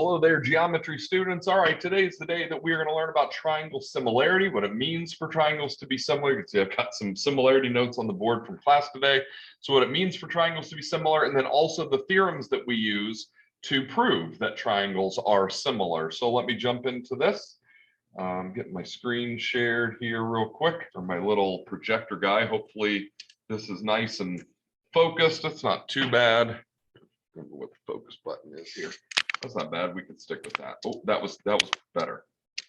Hello there, geometry students. All right, today is the day that we're going to learn about triangle similarity, what it means for triangles to be similar. You can see I've got some similarity notes on the board from class today. So what it means for triangles to be similar, and then also the theorems that we use to prove that triangles are similar. So let me jump into this. Getting my screen shared here real quick, or my little projector guy. Hopefully this is nice and focused. It's not too bad. Remember what the focus button is here. That's not bad. We could stick with that. Oh, that was better.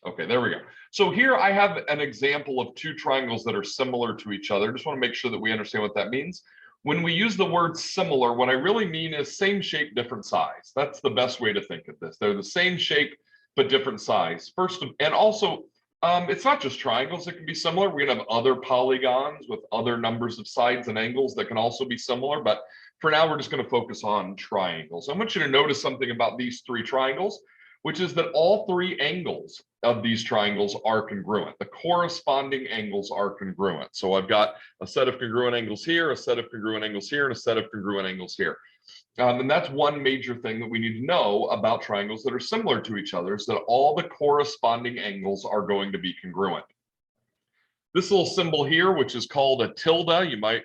Okay, there we go. So here I have an example of two triangles that are similar to each other. Just want to make sure that we understand what that means. When we use the word similar, what I really mean is same shape, different size. That's the best way to think of this. They're the same shape, but different size. First, and also, it's not just triangles that can be similar. We can have other polygons with other numbers of sides and angles that can also be similar, but for now, we're just going to focus on triangles. I want you to notice something about these three triangles, which is that all three angles of these triangles are congruent. The corresponding angles are congruent. So I've got a set of congruent angles here, a set of congruent angles here, and a set of congruent angles here. And that's one major thing that we need to know about triangles that are similar to each other, is that all the corresponding angles are going to be congruent. This little symbol here, which is called a tilde, you might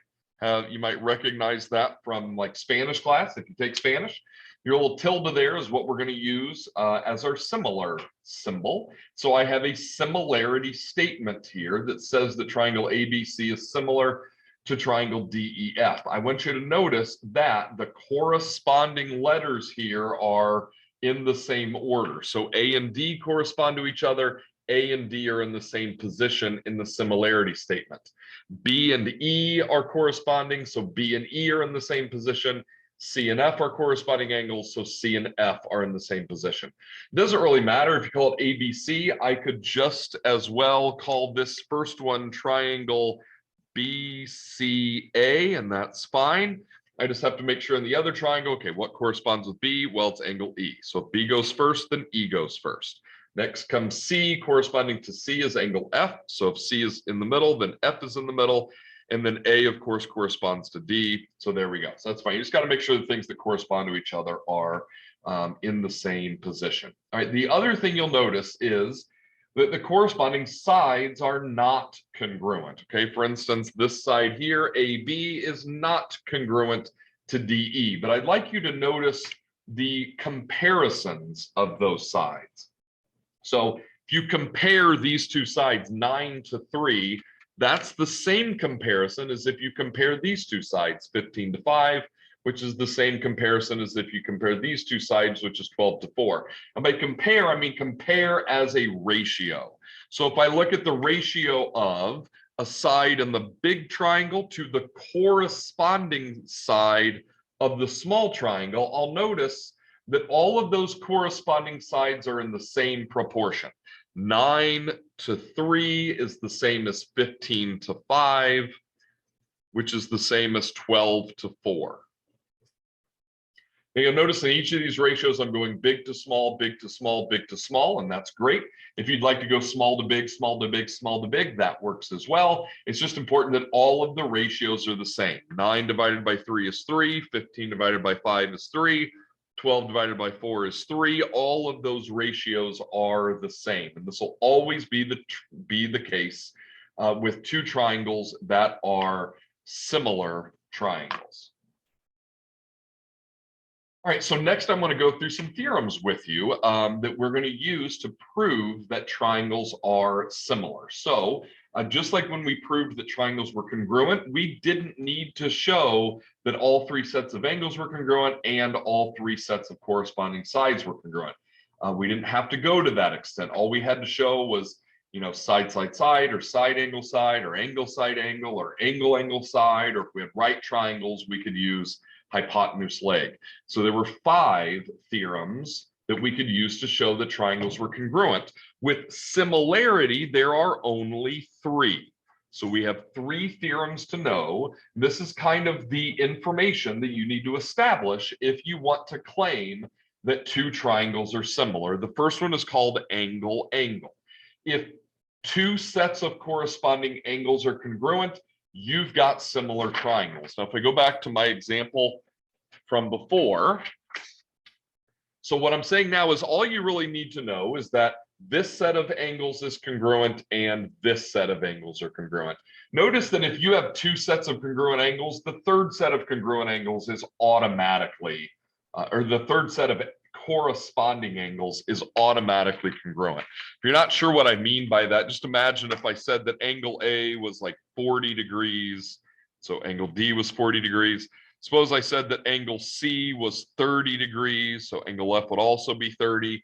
recognize that from like Spanish class if you take Spanish. Your little tilde there is what we're going to use as our similar symbol. So I have a similarity statement here that says that triangle ABC is similar to triangle DEF. I want you to notice that the corresponding letters here are in the same order. So A and D correspond to each other. A and D are in the same position in the similarity statement. B and E are corresponding, so B and E are in the same position. C and F are corresponding angles, so C and F are in the same position. It doesn't really matter if you call it ABC. I could just as well call this first one triangle BCA, and that's fine. I just have to make sure in the other triangle, okay, what corresponds with B? Well, it's angle E. So if B goes first, then E goes first. Next comes C, corresponding to C is angle F. So if C is in the middle, then F is in the middle. And then A, of course, corresponds to D. So there we go. So that's fine. You just got to make sure the things that correspond to each other are in the same position. All right. The other thing you'll notice is that the corresponding sides are not congruent. Okay. For instance, this side here, AB, is not congruent to DE. But I'd like you to notice the comparisons of those sides. So if you compare these two sides, 9 to 3, that's the same comparison as if you compare these two sides, 15 to 5, which is the same comparison as if you compare these two sides, which is 12 to 4. And by compare, I mean compare as a ratio. So if I look at the ratio of a side in the big triangle to the corresponding side of the small triangle, I'll notice that all of those corresponding sides are in the same proportion. 9 to 3 is the same as 15 to 5, which is the same as 12 to 4. Now you'll notice in each of these ratios, I'm going big to small, big to small, big to small, and that's great. If you'd like to go small to big, small to big, small to big, that works as well. It's just important that all of the ratios are the same. 9 divided by 3 is 3, 15 divided by 5 is 3, 12 divided by 4 is 3. All of those ratios are the same. And this will always be the case with two triangles that are similar triangles. All right, so next I'm going to go through some theorems with you that we're going to use to prove that triangles are similar. So just like when we proved that triangles were congruent, we didn't need to show that all three sets of angles were congruent and all three sets of corresponding sides were congruent. We didn't have to go to that extent. All we had to show was, you know, side, side, side, or side, angle, side, or angle, or angle, side, or if we had right triangles, we could use hypotenuse leg. So there were 5 theorems that we could use to show that triangles were congruent. With similarity, there are only 3. So we have 3 theorems to know. This is kind of the information that you need to establish if you want to claim that two triangles are similar. The first one is called angle. If 2 sets of corresponding angles are congruent, you've got similar triangles. Now, if I go back to my example from before, So what I'm saying now is all you really need to know is that this set of angles is congruent and this set of angles are congruent. Notice that if you have two sets of congruent angles, the third set of congruent angles is automatically, or the third set of corresponding angles is automatically congruent. If you're not sure what I mean by that, just imagine if I said that angle A was like 40 degrees, so angle D was 40 degrees. Suppose I said that angle C was 30 degrees, so angle F would also be 30.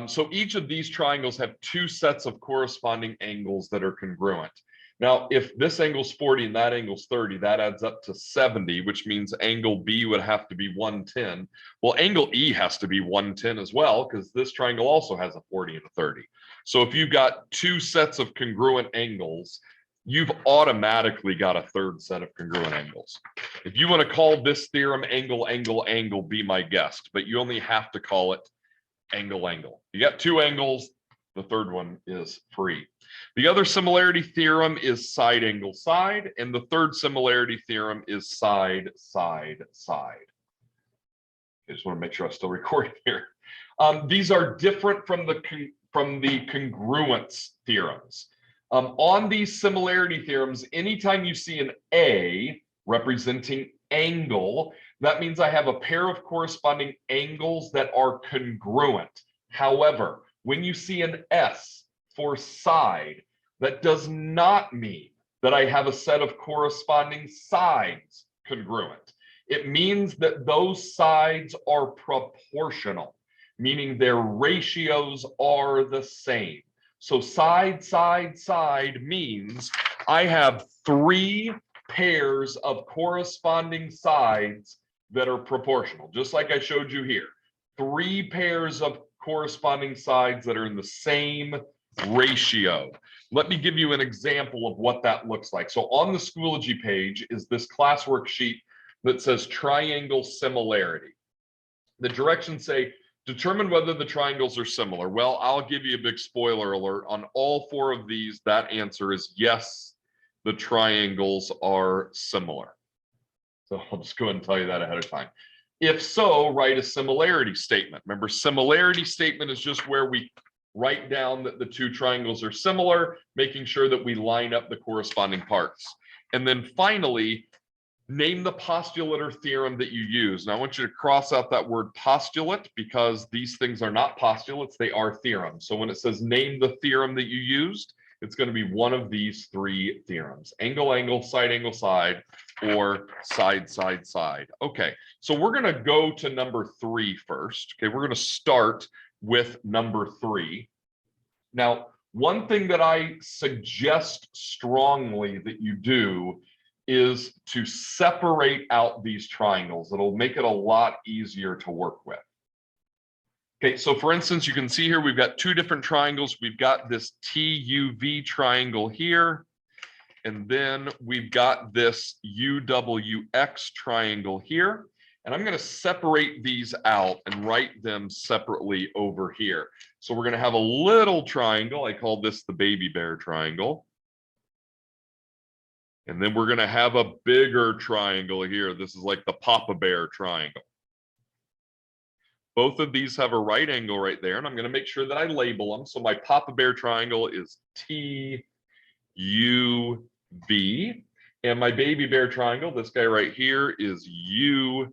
So each of these triangles have two sets of corresponding angles that are congruent. Now, if this angle's 40 and that angle's 30, that adds up to 70, which means angle B would have to be 110. Well, angle E has to be 110 as well, because this triangle also has a 40 and a 30. So if you've got two sets of congruent angles, you've automatically got a third set of congruent angles. If you want to call this theorem angle, angle, angle, be my guest, but you only have to call it angle, angle. You got two angles, the third one is free. The other similarity theorem is side, angle, side, and the third similarity theorem is side, side, side. I just want to make sure I'm still recording here. These are different from the congruence theorems. On these similarity theorems, anytime you see an A representing angle, that means I have a pair of corresponding angles that are congruent. However, when you see an S for side, that does not mean that I have a set of corresponding sides congruent. It means that those sides are proportional, meaning their ratios are the same. So side, side, side means I have three pairs of corresponding sides that are proportional, just like I showed you here. Three pairs of corresponding sides that are in the same ratio. Let me give you an example of what that looks like. So on the Schoology page is this classwork sheet that says triangle similarity. The directions say, determine whether the triangles are similar. Well, I'll give you a big spoiler alert. On all four of these, that answer is yes, the triangles are similar. So I'll just go ahead and tell you that ahead of time. If so, write a similarity statement. Remember, similarity statement is just where we write down that the two triangles are similar, making sure that we line up the corresponding parts. And then finally, name the postulate or theorem that you use. Now I want you to cross out that word postulate because these things are not postulates, they are theorems. So when it says name the theorem that you used, it's going to be one of these three theorems: angle, angle, side, or side, side, side. Okay, so we're going to go to number 3 first. Okay, we're going to start with number 3. Now, one thing that I suggest strongly that you do is to separate out these triangles. It'll make it a lot easier to work with. Okay, so for instance, you can see here we've got two different triangles. We've got this TUV triangle here, and then we've got this UWX triangle here. And I'm going to separate these out and write them separately over here. So we're going to have a little triangle. I call this the baby bear triangle. And then we're going to have a bigger triangle here. This is like the Papa Bear triangle. Both of these have a right angle right there, and I'm going to make sure that I label them. So my Papa Bear triangle is TUV, and my baby bear triangle, this guy right here, is UXW.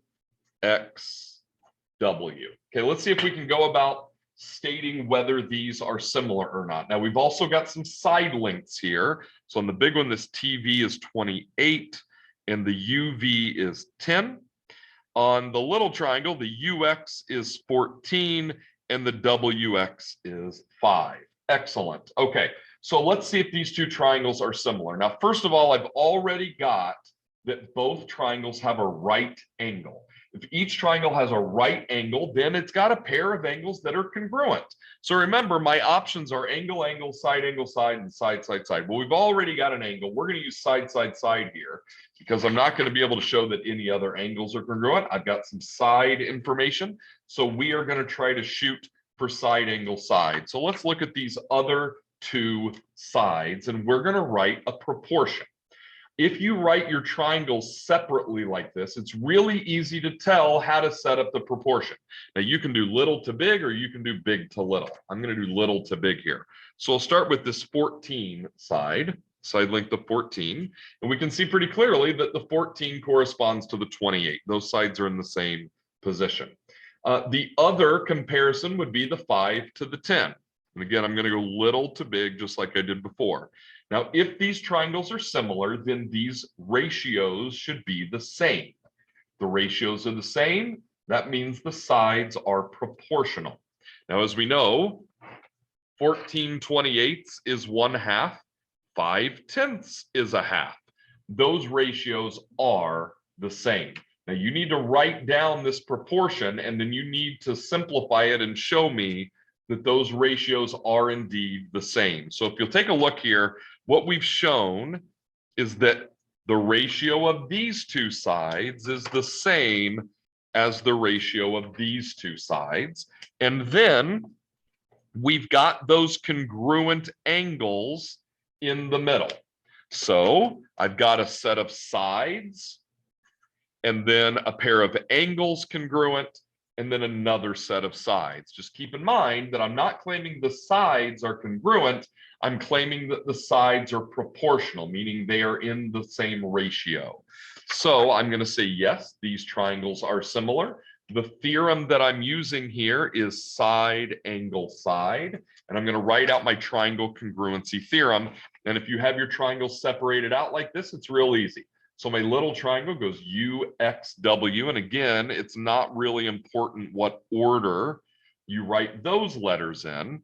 Okay, let's see if we can go about stating whether these are similar or not. Now, we've also got some side lengths here. So on the big one, this TV is 28 and the UV is 10. On the little triangle, the UX is 14 and the WX is 5. Excellent. Okay, so let's see if these two triangles are similar. Now, first of all, I've already got that both triangles have a right angle. If each triangle has a right angle, then it's got a pair of angles that are congruent. So remember, my options are angle, angle, side, and side, side, side. Well, we've already got an angle. We're going to use side, side, side here because I'm not going to be able to show that any other angles are congruent. I've got some side information. So we are going to try to shoot for side, angle, side. So let's look at these other two sides, and we're going to write a proportion. if you write your triangles separately like this, it's really easy to tell how to set up the proportion. Now you can do little to big or you can do big to little. I'm going to do little to big here. So I'll start with this 14 side length of 14, and we can see pretty clearly that the 14 corresponds to the 28. Those sides are in the same position. The other comparison would be the 5 to the 10. And again, I'm going to go little to big just like I did before. Now, if these triangles are similar, then these ratios should be the same. The ratios are the same. That means the sides are proportional. Now, as we know, 14/28 is 1/2. 5/10 is a half. Those ratios are the same. Now, you need to write down this proportion, and then you need to simplify it and show me that those ratios are indeed the same. So if you'll take a look here, what we've shown is that the ratio of these two sides is the same as the ratio of these two sides. And then we've got those congruent angles in the middle. So I've got a set of sides and then a pair of angles congruent, and then another set of sides. Just keep in mind that I'm not claiming the sides are congruent. I'm claiming that the sides are proportional, meaning they are in the same ratio. So I'm going to say, yes, these triangles are similar. The theorem that I'm using here is side angle side, and I'm going to write out my triangle congruency theorem. And if you have your triangles separated out like this, it's real easy. So my little triangle goes UXW, and again, it's not really important what order you write those letters in.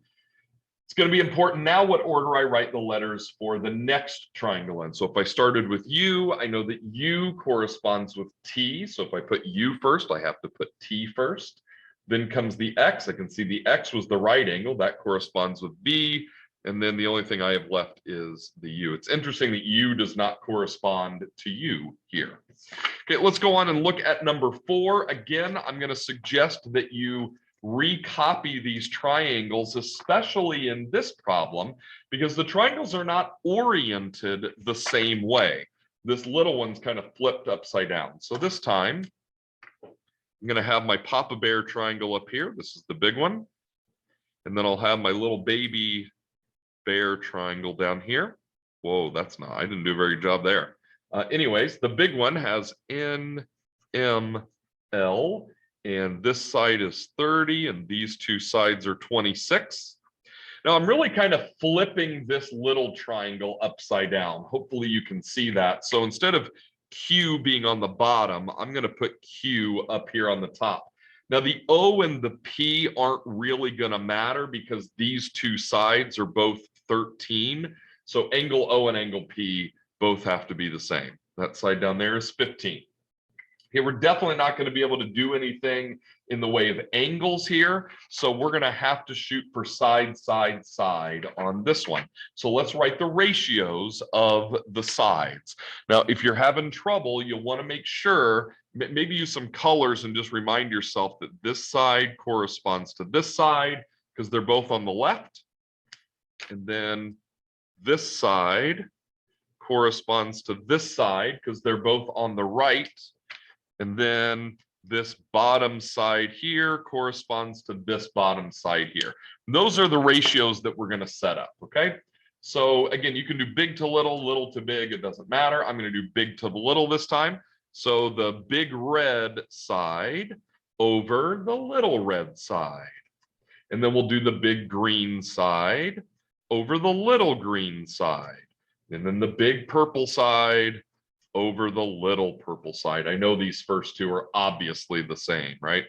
It's going to be important now what order I write the letters for the next triangle in. So if I started with U, I know that U corresponds with T. So if I put U first, I have to put T first. Then comes the X. I can see the X was the right angle. That corresponds with B. And then the only thing I have left is the U. It's interesting that U does not correspond to U here. Okay, let's go on and look at number 4. Again, I'm going to suggest that you recopy these triangles, especially in this problem, because the triangles are not oriented the same way. This little one's kind of flipped upside down. So this time, I'm going to have my Papa Bear triangle up here. This is the big one. And then I'll have my little baby bear triangle down here. Whoa, that's not, I didn't do a very good job there. Anyways, the big one has NML, and this side is 30, and these two sides are 26. Now I'm really kind of flipping this little triangle upside down. Hopefully you can see that. So instead of Q being on the bottom, I'm going to put Q up here on the top. Now the O and the P aren't really going to matter because these two sides are both 13. So angle O and angle P both have to be the same. That side down there is 15. Okay, we're definitely not going to be able to do anything in the way of angles here. So we're going to have to shoot for side, side, side on this one. So let's write the ratios of the sides. Now, if you're having trouble, you'll want to make sure, maybe use some colors and just remind yourself that this side corresponds to this side because they're both on the left. And then this side corresponds to this side because they're both on the right. And then this bottom side here corresponds to this bottom side here. Those are the ratios that we're going to set up, okay? So again, you can do big to little, little to big, it doesn't matter. I'm going to do big to little this time. So the big red side over the little red side. And then we'll do the big green side over the little green side. And then the big purple side over the little purple side. I know these first two are obviously the same, right?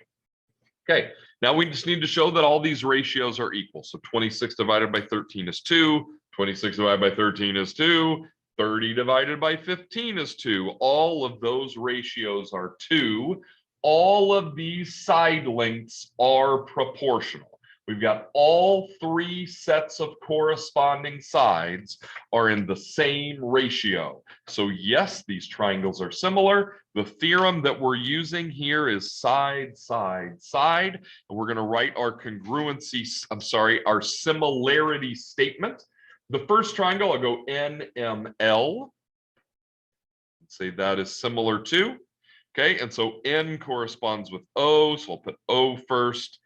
Okay, now we just need to show that all these ratios are equal. So 26 divided by 13 is 2, 26 divided by 13 is 2, 30 divided by 15 is 2. All of those ratios are 2. All of these side lengths are proportional. We've got all 3 sets of corresponding sides are in the same ratio. So yes, these triangles are similar. The theorem that we're using here is side, side, side. And we're going to write our congruency, our similarity statement. The first triangle, I'll go NML. Say that is similar to. Okay, and so N corresponds with O, so I'll put O first.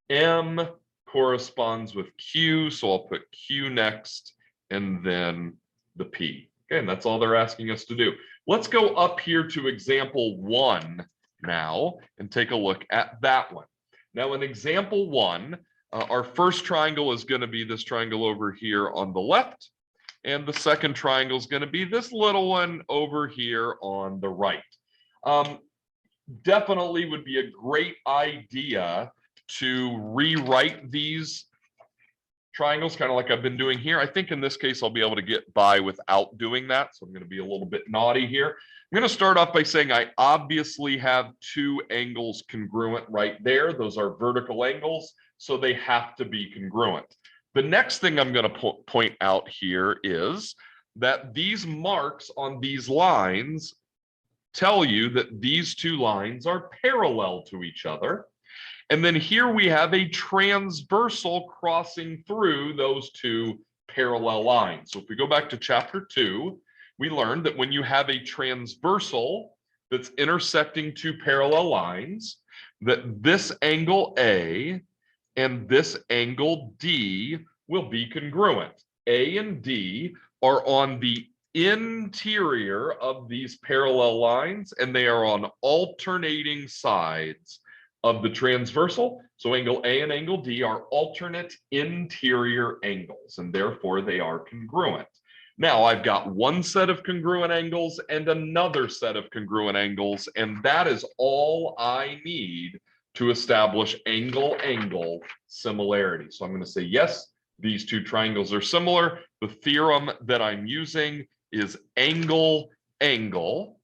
M corresponds with Q, so I'll put Q next, and then the P. Okay, and that's all they're asking us to do. Let's go up here to example 1 now and take a look at that one. Now in example 1, our first triangle is going to be this triangle over here on the left, and the second triangle is going to be this little one over here on the right. Definitely would be a great idea to rewrite these triangles kind of like I've been doing here. I think in this case, I'll be able to get by without doing that. So I'm going to be a little bit naughty here. I'm going to start off by saying I obviously have two angles congruent right there. Those are vertical angles, so they have to be congruent. The next thing I'm going to point out here is that these marks on these lines tell you that these two lines are parallel to each other. And then here we have a transversal crossing through those two parallel lines. So if we go back to chapter 2, we learned that when you have a transversal that's intersecting two parallel lines, that this angle A and this angle D will be congruent. A and D are on the interior of these parallel lines, and they are on alternating sides of the transversal. So angle A and angle D are alternate interior angles, and therefore they are congruent. Now I've got one set of congruent angles and another set of congruent angles, and that is all I need to establish angle-angle similarity. So I'm going to say, yes, these two triangles are similar. The theorem that I'm using is angle-angle.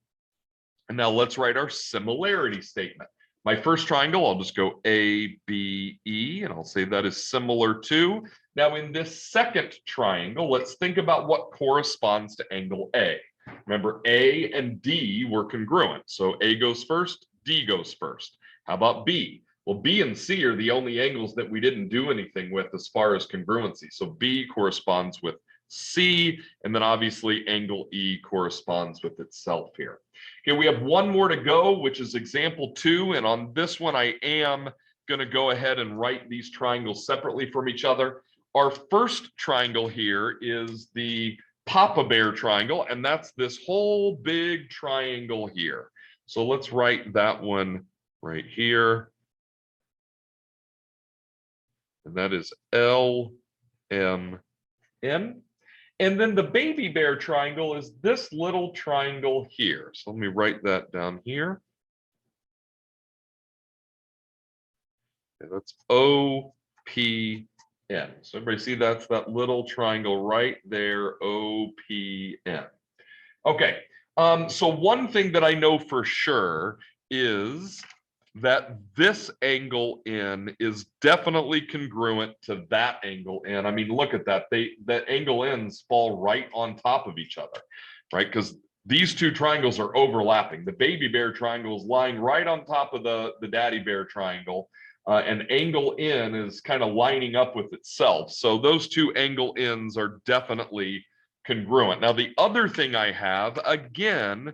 And now let's write our similarity statement. My first triangle, I'll just go A, B, E, and I'll say that is similar to. Now in this second triangle, let's think about what corresponds to angle A. Remember, A and D were congruent. So A goes first, D goes first. How about B? Well, B and C are the only angles that we didn't do anything with as far as congruency. So B corresponds with C, and then obviously angle E corresponds with itself here. Okay, we have one more to go, which is example 2, and on this one I am going to go ahead and write these triangles separately from each other. Our first triangle here is the Papa Bear triangle, and that's this whole big triangle here. So let's write that one right here. And that is LMN. And then the baby bear triangle is this little triangle here. So let me write that down here. Okay, that's OPN. So everybody see that's that little triangle right there, OPN. Okay, so one thing that I know for sure is that this angle N is definitely congruent to that angle N. I mean, look at that. That angle N's fall right on top of each other, right? Because these two triangles are overlapping. The baby bear triangle is lying right on top of the daddy bear triangle, and angle N is kind of lining up with itself. So those two angle N's are definitely congruent. Now, the other thing I have, again,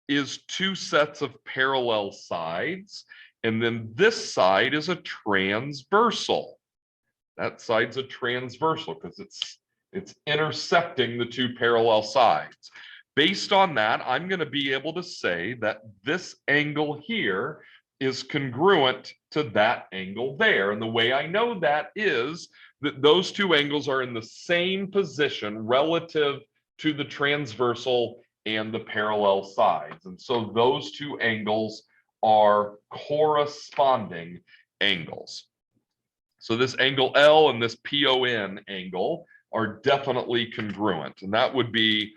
is two sets of parallel sides. And then this side is a transversal. That side's a transversal because it's intersecting the two parallel sides. Based on that, I'm going to be able to say that this angle here is congruent to that angle there. And the way I know that is that those two angles are in the same position relative to the transversal and the parallel sides. And so those two angles are corresponding angles. So this angle L and this PON angle are definitely congruent. And that would be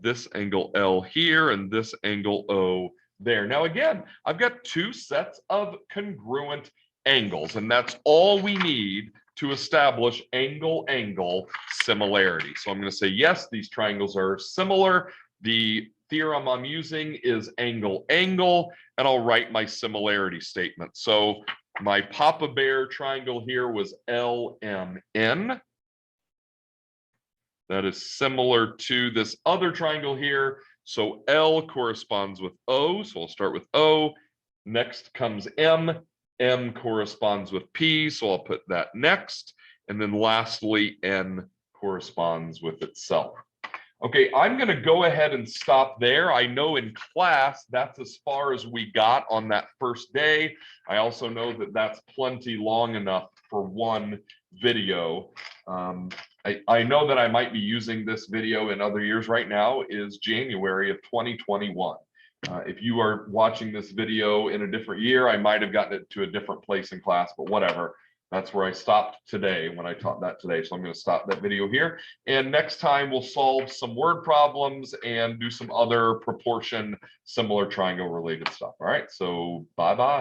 this angle L here and this angle O there. Now, again, I've got two sets of congruent angles, and that's all we need to establish angle-angle similarity. So I'm going to say, yes, these triangles are similar. The theorem I'm using is angle-angle, and I'll write my similarity statement. So my Papa Bear triangle here was LMN. That is similar to this other triangle here. So L corresponds with O. So I'll start with O. Next comes M. M corresponds with P. So I'll put that next. And then lastly, N corresponds with itself. Okay, I'm going to go ahead and stop there. I know in class, that's as far as we got on that first day. I also know that that's plenty long enough for one video. I know that I might be using this video in other years. Right now is January of 2021. If you are watching this video in a different year, I might have gotten it to a different place in class, but whatever. That's where I stopped today when I taught that today. So I'm going to stop that video here. And next time we'll solve some word problems and do some other proportion, similar triangle related stuff. All right. So bye-bye.